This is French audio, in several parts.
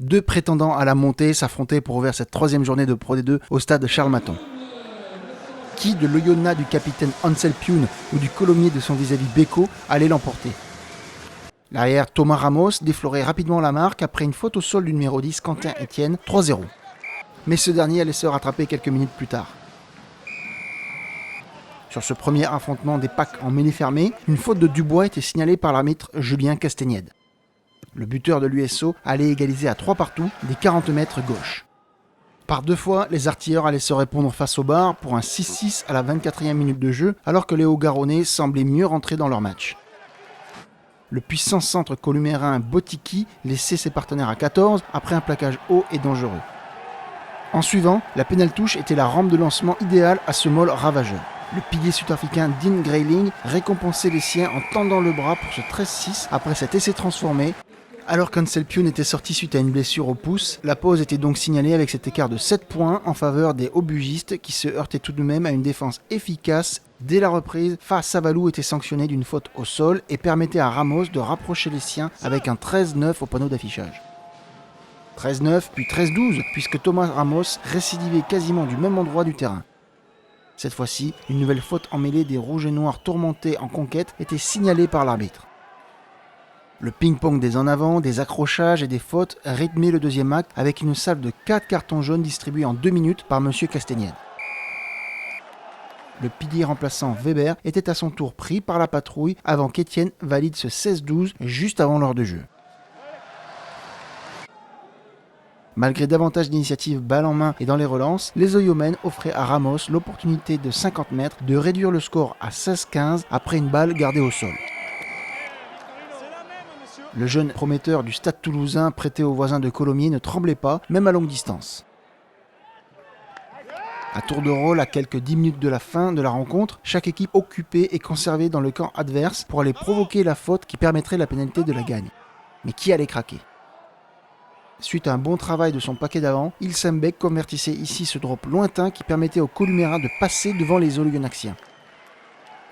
Deux prétendants à la montée s'affrontaient pour ouvrir cette troisième journée de Pro D2 au stade Charles Maton. Qui de l'Oyonnax du capitaine Ansel Pune ou du Colomiers de son vis-à-vis Beko allait l'emporter? L'arrière Thomas Ramos déflorait rapidement la marque après une faute au sol du numéro 10 Quentin Etienne, 3-0. Mais ce dernier allait se rattraper quelques minutes plus tard. Sur ce premier affrontement des packs en mêlée fermée, une faute de Dubois était signalée par l'arbitre Julien Castagnède. Le buteur de l'USO allait égaliser à 3 partout des 40 mètres gauche. Par deux fois, les artilleurs allaient se répondre face au bar pour un 6-6 à la 24e minute de jeu, alors que les Hauts-Garonnais semblaient mieux rentrer dans leur match. Le puissant centre columérin Botiki laissait ses partenaires à 14 après un plaquage haut et dangereux. En suivant, la pénale-touche était la rampe de lancement idéale à ce mol ravageur. Le pilier sud-africain Dean Grayling récompensait les siens en tendant le bras pour ce 13-6 après cet essai transformé. Alors qu'Ansel Pune était sorti suite à une blessure au pouce, la pause était donc signalée avec cet écart de 7 points en faveur des haubugistes qui se heurtaient tout de même à une défense efficace. Dès la reprise, Fa Savalou était sanctionné d'une faute au sol et permettait à Ramos de rapprocher les siens avec un 13-9 au panneau d'affichage. 13-9 puis 13-12 puisque Thomas Ramos récidivait quasiment du même endroit du terrain. Cette fois-ci, une nouvelle faute en mêlée des rouges et noirs tourmentés en conquête était signalée par l'arbitre. Le ping-pong des en avant, des accrochages et des fautes rythmait le deuxième acte avec une salve de 4 cartons jaunes distribués en 2 minutes par M. Castagnède. Le pilier remplaçant Weber était à son tour pris par la patrouille avant qu'Etienne valide ce 16-12 juste avant l'heure de jeu. Malgré davantage d'initiatives balle en main et dans les relances, les Oyomens offraient à Ramos l'opportunité de 50 mètres de réduire le score à 16-15 après une balle gardée au sol. Le jeune prometteur du Stade toulousain prêté aux voisins de Colomiers ne tremblait pas, même à longue distance. À tour de rôle, à quelques 10 minutes de la fin de la rencontre, chaque équipe occupée et conservée dans le camp adverse pour aller provoquer la faute qui permettrait la pénalité de la gagne. Mais qui allait craquer? Suite à un bon travail de son paquet d'avant, Ilsenbeck convertissait ici ce drop lointain qui permettait aux Columérins de passer devant les Oyonnaxiens.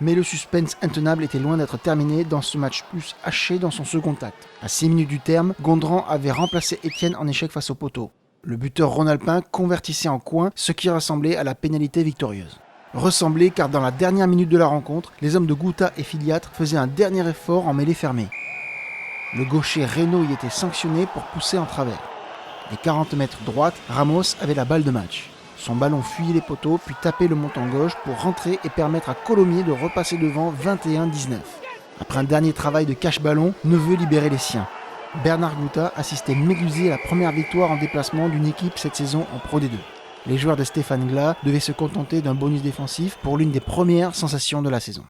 Mais le suspense intenable était loin d'être terminé dans ce match plus haché dans son second acte. À 6 minutes du terme, Gondran avait remplacé Etienne en échec face au poteau. Le buteur Ronalpin convertissait en coin, ce qui ressemblait à la pénalité victorieuse. Ressemblait car dans la dernière minute de la rencontre, les hommes de Gouta et Filiatre faisaient un dernier effort en mêlée fermée. Le gaucher Reynaud y était sanctionné pour pousser en travers. Des 40 mètres droite, Ramos avait la balle de match. Son ballon fuyait les poteaux, puis tapait le montant gauche pour rentrer et permettre à Colomiers de repasser devant 21-19. Après un dernier travail de cache-ballon, Neveu libérait les siens. Bernard Gouta assistait médusé à la première victoire en déplacement d'une équipe cette saison en Pro D2. Les joueurs de Stéphane Glas devaient se contenter d'un bonus défensif pour l'une des premières sensations de la saison.